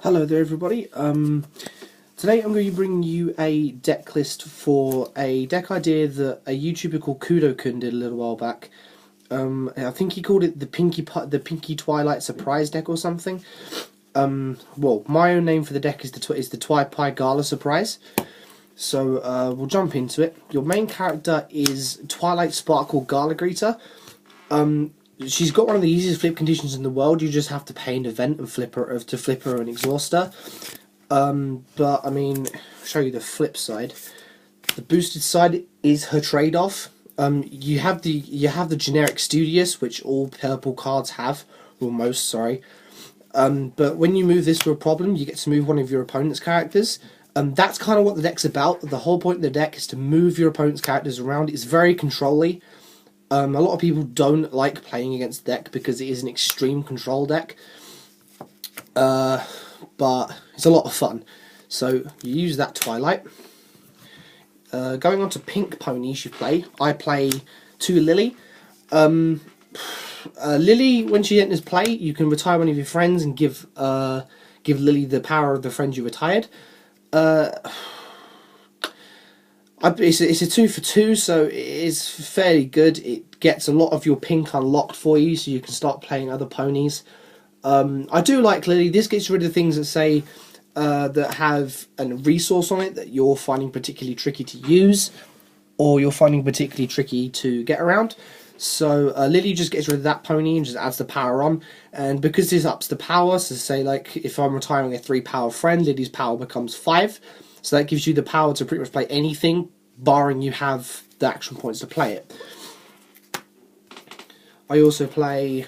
Hello there everybody, today I'm going to be bringing you a deck list for a deck idea that a YouTuber called Kudo-kun did a little while back. I think he called it the Pinky Twilight Surprise deck or something. Well, my own name for the deck is the TwiPie Gala Surprise. So we'll jump into it. Your main character is Twilight Sparkle Gala Greeter. She's got one of the easiest flip conditions in the world. You just have to pay an event and flip her and exhaust her. But I mean, I'll show you the flip side. The boosted side is her trade-off. You have the generic Studious, which all purple cards have, or most, sorry. But when you move this to a problem, you get to move one of your opponent's characters. That's kind of what the deck's about. The whole point of the deck is to move your opponent's characters around. It's very control-y. A lot of people don't like playing against the deck because it is an extreme control deck, but it's a lot of fun. So you use that Twilight. Going on to pink ponies you play. I play 2 Lily. Lily, when she enters play, you can retire one of your friends and give Lily the power of the friend you retired. It's a 2 for 2, so it is fairly good. It gets a lot of your pink unlocked for you, so you can start playing other ponies. I do like Lily. This gets rid of things that say that have a resource on it that you're finding particularly tricky to use, or you're finding particularly tricky to get around. So Lily just gets rid of that pony and just adds the power on. And because this ups the power, so say like if I'm retiring a 3 power friend, Lily's power becomes 5. So that gives you the power to pretty much play anything, barring you have the action points to play it. I also play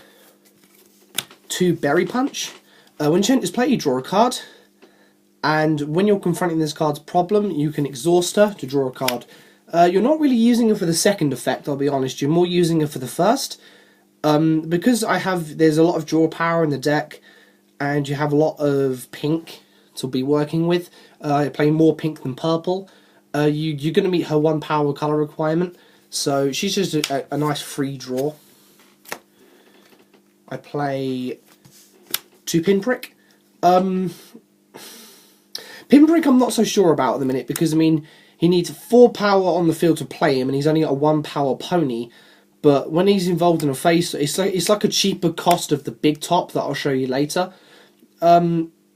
2 Berry Punch. When she enters play, you draw a card. And when you're confronting this card's problem, you can exhaust her to draw a card. You're not really using her for the second effect, I'll be honest. You're more using her for the first. Because there's a lot of draw power in the deck, and you have a lot of pink to be working with. I play more pink than purple. You're going to meet her 1 power colour requirement, so she's just a nice free draw. I play 2 Pinprick. Pinprick I'm not so sure about at the minute, because I mean he needs 4 power on the field to play him, and he's only got a 1 power pony. But when he's involved in a face, it's like a cheaper cost of the big top that I'll show you later.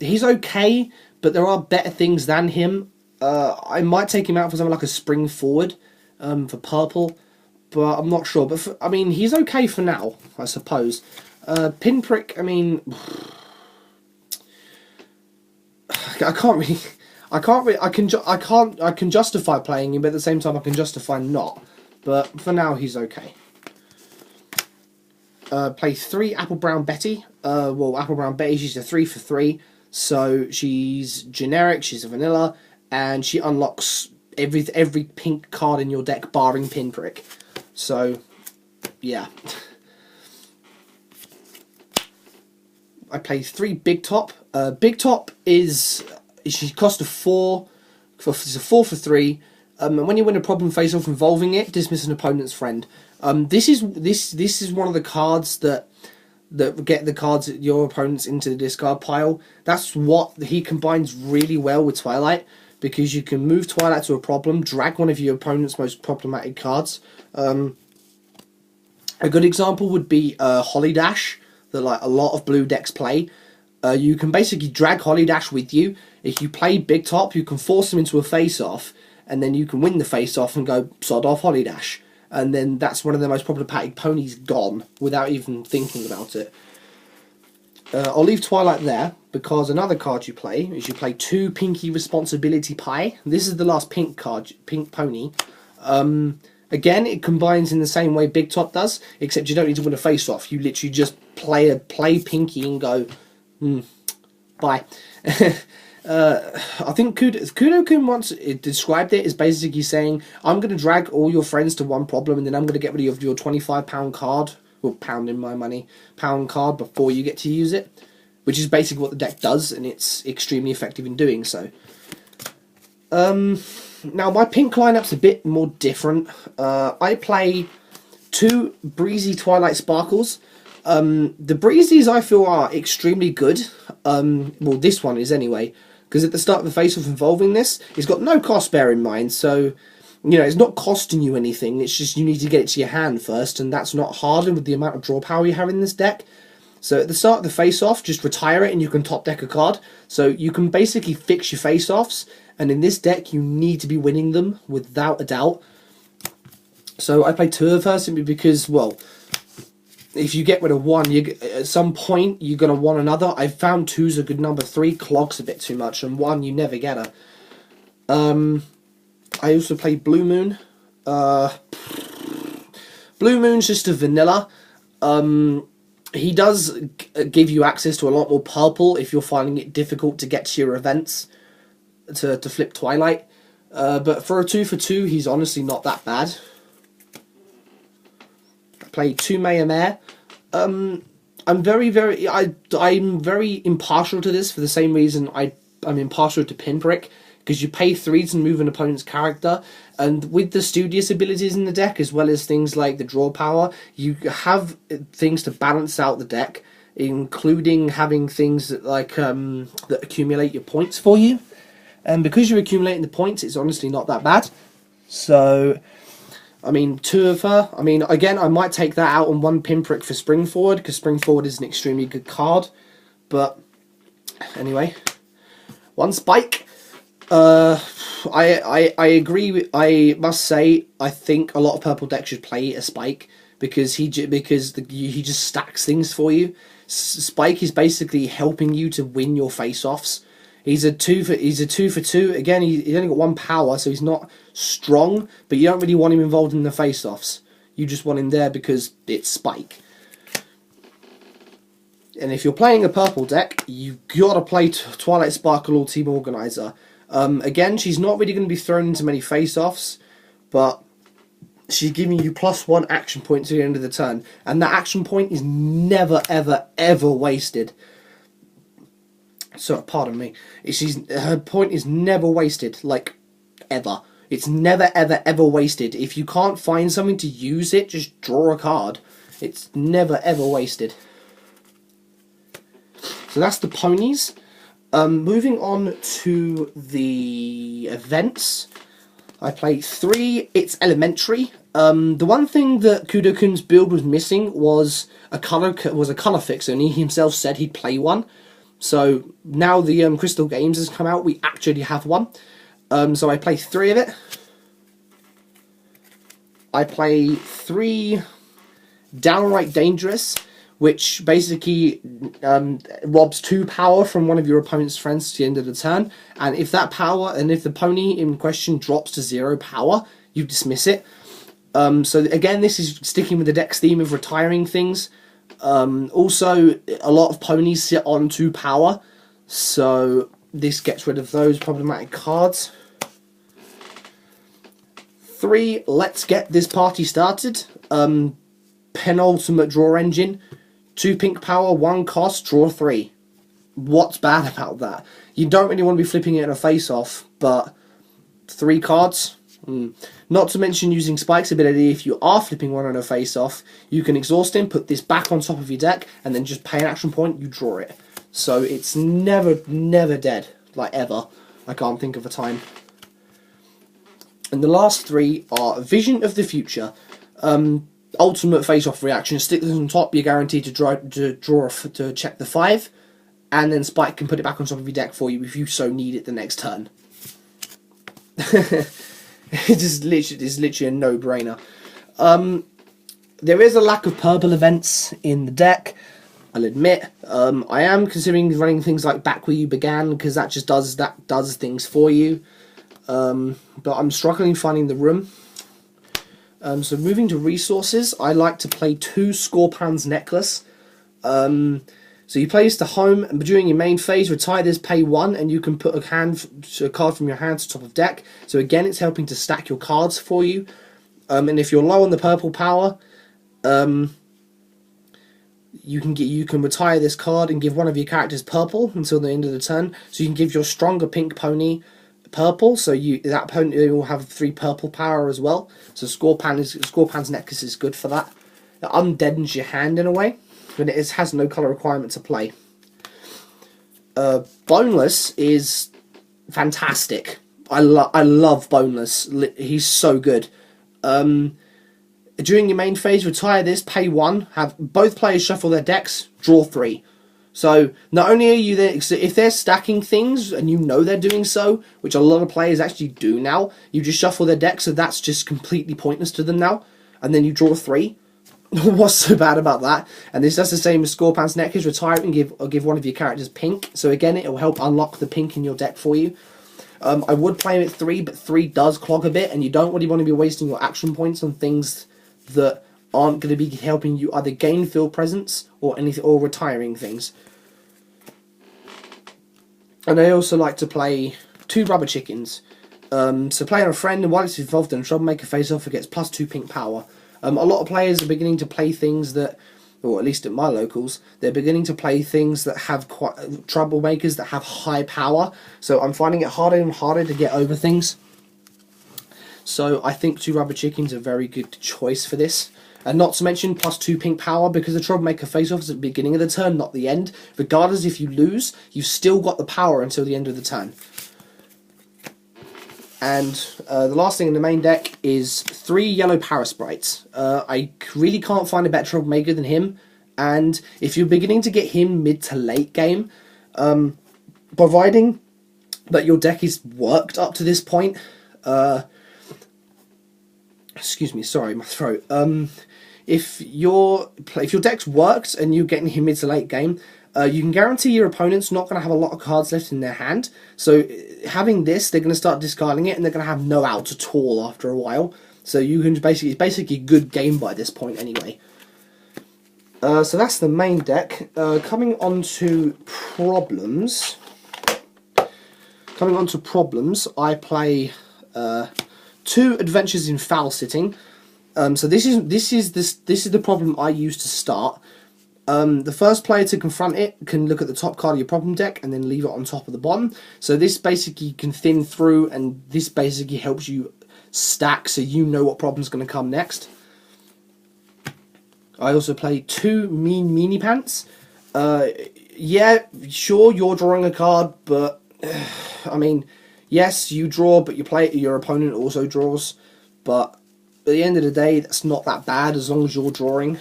He's okay, but there are better things than him. I might take him out for something like a spring forward for purple, but I'm not sure. But I mean, he's okay for now, I suppose. Pinprick, I mean, I can justify playing him, but at the same time I can justify not. But for now, he's okay. Play 3 Apple Brown Betty. Well, Apple Brown Betty, she's a 3 for 3. So she's generic, she's a vanilla, and she unlocks every pink card in your deck, barring Pinprick. So, yeah. I play 3 Big Top. Big Top she costs a 4. It's a 4 for 3. And when you win a problem face-off involving it, dismiss an opponent's friend. This is one of the cards that get the cards your opponents into the discard pile. That's what he combines really well with Twilight, because you can move Twilight to a problem, drag one of your opponent's most problematic cards. A good example would be Holly Dash, that like a lot of blue decks play. You can basically drag Holly Dash with you. If you play Big Top, you can force him into a face-off, and then you can win the face-off and go sod off Holly Dash. And then that's one of the most problematic ponies gone, without even thinking about it. I'll leave Twilight there, because another card you play is you play 2 Pinky Responsibility Pie. This is the last pink card, pink pony. Again, it combines in the same way Big Top does, except you don't need to win a face-off. You literally just play Pinky and go, bye. I think Kudo-kun once described it as basically saying, I'm going to drag all your friends to 1 problem, and then I'm going to get rid of your £25 card, well, pound in my money, pound card before you get to use it, which is basically what the deck does, and it's extremely effective in doing so. Now, my pink lineup's a bit more different. I play 2 Breezy Twilight Sparkles. The Breezies I feel are extremely good. Well, this one is anyway, because at the start of the face-off involving this, it's got no cost, bear in mind, so, you know, it's not costing you anything, it's just you need to get it to your hand first, and that's not hard with the amount of draw power you have in this deck. So at the start of the face-off, just retire it and you can top deck a card. So you can basically fix your face-offs, and in this deck you need to be winning them without a doubt. So I play 2 of her simply because, well, if you get rid of one, at some point you're going to want another. I found 2's a good number, 3 clogs a bit too much, and 1 you never get her. I also play Blue Moon. Blue Moon's just a vanilla. He does give you access to a lot more purple if you're finding it difficult to get to your events to flip Twilight. But for a 2 for 2, he's honestly not that bad. I play 2 Maya Mare. I'm very impartial to this for the same reason I'm impartial to Pinprick, because you pay 3 to move an opponent's character, and with the studious abilities in the deck, as well as things like the draw power, you have things to balance out the deck, including having things that, like, that accumulate your points for you. And because you're accumulating the points, it's honestly not that bad. So, I mean, 2 of her. I mean, again, I might take that out on 1 Pinprick for Spring Forward, because Spring Forward is an extremely good card. But, anyway, 1 Spike. I agree. I must say, I think a lot of purple decks should play a Spike, because he just stacks things for you. Spike is basically helping you to win your face-offs. He's a 2 for 2. Again, he's only got 1 power, so he's not strong. But you don't really want him involved in the face-offs. You just want him there because it's Spike. And if you're playing a purple deck, you gotta play Twilight Sparkle or Team Organizer. Again, she's not really going to be thrown into many face-offs, but she's giving you +1 action point to the end of the turn, and that action point is never, ever, ever wasted. So, pardon me. Her point is never wasted, like, ever. It's never, ever, ever wasted. If you can't find something to use it, just draw a card. It's never, ever wasted. So that's the ponies. Moving on to the events, I played 3. It's elementary. The one thing that Kudo-kun's build was missing was a color fixer, and he himself said he'd play one. So now the Crystal Games has come out, we actually have one. So I play 3 of it. I play 3 Downright Dangerous, which basically robs 2 power from one of your opponent's friends to the end of the turn. And if that power, and if the pony in question drops to 0 power, you dismiss it. So again, this is sticking with the deck's theme of retiring things. Also, a lot of ponies sit on 2 power, so this gets rid of those problematic cards. 3, let's get this party started. Penultimate draw engine. 2 pink power, 1 cost, draw 3. What's bad about that? You don't really want to be flipping it in a face-off, but 3 cards? Not to mention using Spike's ability, if you are flipping one on a face-off, you can exhaust him, put this back on top of your deck, and then just pay an action point, you draw it. So it's never, never dead. Like, ever. I can't think of a time. And the last 3 are Vision of the Future. Ultimate face-off reaction. Stick this on top, you're guaranteed to check the 5, and then Spike can put it back on top of your deck for you if you so need it the next turn. It's literally a no-brainer. There is a lack of purple events in the deck, I'll admit. I am considering running things like Back Where You Began, because that just does things for you. But I'm struggling finding the room. So moving to resources, I like to play 2 Scorpan's Necklace. So you place the home, and during your main phase, retire this, pay 1, and you can put a card from your hand to top of deck. So again, it's helping to stack your cards for you. And if you're low on the purple power, you can retire this card and give one of your characters purple until the end of the turn. So you can give your stronger pink pony purple, so that pony will have 3 purple power as well. So Scorpan's Necklace is good for that. It undeadens your hand in a way, but it has no colour requirement to play. Boneless is fantastic. I love Boneless. He's so good. During your main phase, retire this, pay 1, have both players shuffle their decks, draw 3. So not only are you there, if they're stacking things and you know they're doing so, which a lot of players actually do now, you just shuffle their deck, so that's just completely pointless to them now, and then you draw 3. What's so bad about that? And this does the same as Scorpan's Neckers. Retire it and give one of your characters pink. So again, it will help unlock the pink in your deck for you. I would play him at 3, but 3 does clog a bit, and you don't really want to be wasting your action points on things that aren't going to be helping you either gain field presence or anything, or retiring things. And I also like to play 2 rubber chickens. So play on a friend, and while it's involved in a troublemaker face-off, it gets +2 pink power. A lot of players are beginning to play things that, or at least at my locals, they're beginning to play things that have quite troublemakers that have high power. So I'm finding it harder and harder to get over things. So I think 2 rubber chickens are a very good choice for this. And not to mention +2 pink power, because the troublemaker face-off is at the beginning of the turn, not the end. Regardless if you lose, you've still got the power until the end of the turn. And the last thing in the main deck is 3 yellow Parasprites. I really can't find a better troublemaker than him. And if you're beginning to get him mid to late game, providing that your deck is worked up to this point, excuse me, sorry, my throat. If your deck's worked and you're getting him mid to late game, you can guarantee your opponent's not going to have a lot of cards left in their hand. So having this, they're going to start discarding it, and they're going to have no outs at all after a while. So you can it's basically a good game by this point anyway. So that's the main deck. Coming on to problems. I play 2 Adventures in Foul Sitting. So this is the problem I use to start. The first player to confront it can look at the top card of your problem deck and then leave it on top of the bottom. So this basically can thin through, and this basically helps you stack so you know what problem's going to come next. I also play 2 Mean Meanie Pants. Yeah, sure, you're drawing a card, but I mean, yes, you draw, but your opponent also draws. But at the end of the day, that's not that bad as long as you're drawing.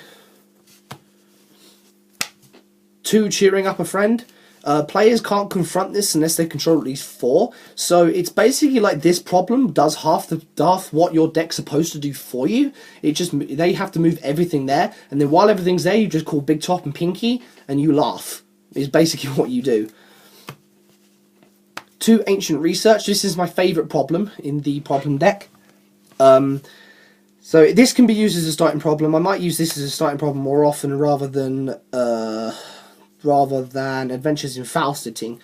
2 Cheering Up a Friend. Players can't confront this unless they control at least 4. So it's basically like this problem does half what your deck's supposed to do for you. They have to move everything there, and then while everything's there, you just call Big Top and Pinky, and you laugh. Is basically what you do. 2 Ancient Research. This is my favourite problem in the problem deck. So this can be used as a starting problem. I might use this as a starting problem more often rather than Adventures in Foul Sitting.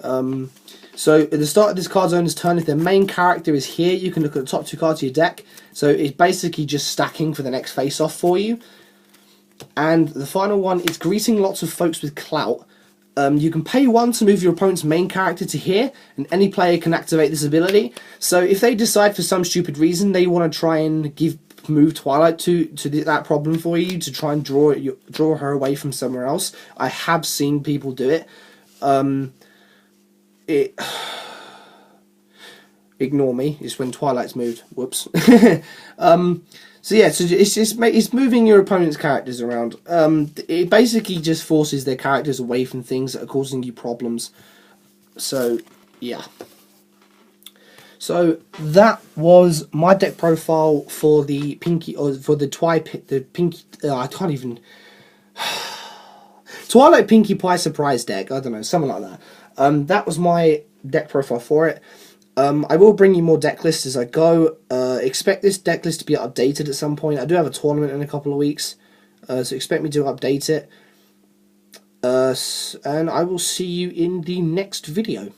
So at the start of this card's owner's turn, if their main character is here, you can look at the top 2 cards of your deck. So it's basically just stacking for the next face-off for you. And the final one is Greeting Lots of Folks with Clout. You can pay 1 to move your opponent's main character to here, and any player can activate this ability. So if they decide for some stupid reason they want to try and move Twilight to that problem for you, to try and draw her away from somewhere else, I have seen people do it. Ignore me, it's when Twilight's moved. Whoops. So yeah, so it's moving your opponent's characters around. It basically just forces their characters away from things that are causing you problems. So yeah. So that was my deck profile for the Pinky, or for the Pinky. I can't even. Twilight Pinkie Pie surprise deck. I don't know, something like that. That was my deck profile for it. I will bring you more deck lists as I go. Expect this deck list to be updated at some point. I do have a tournament in a couple of weeks, so expect me to update it. And I will see you in the next video.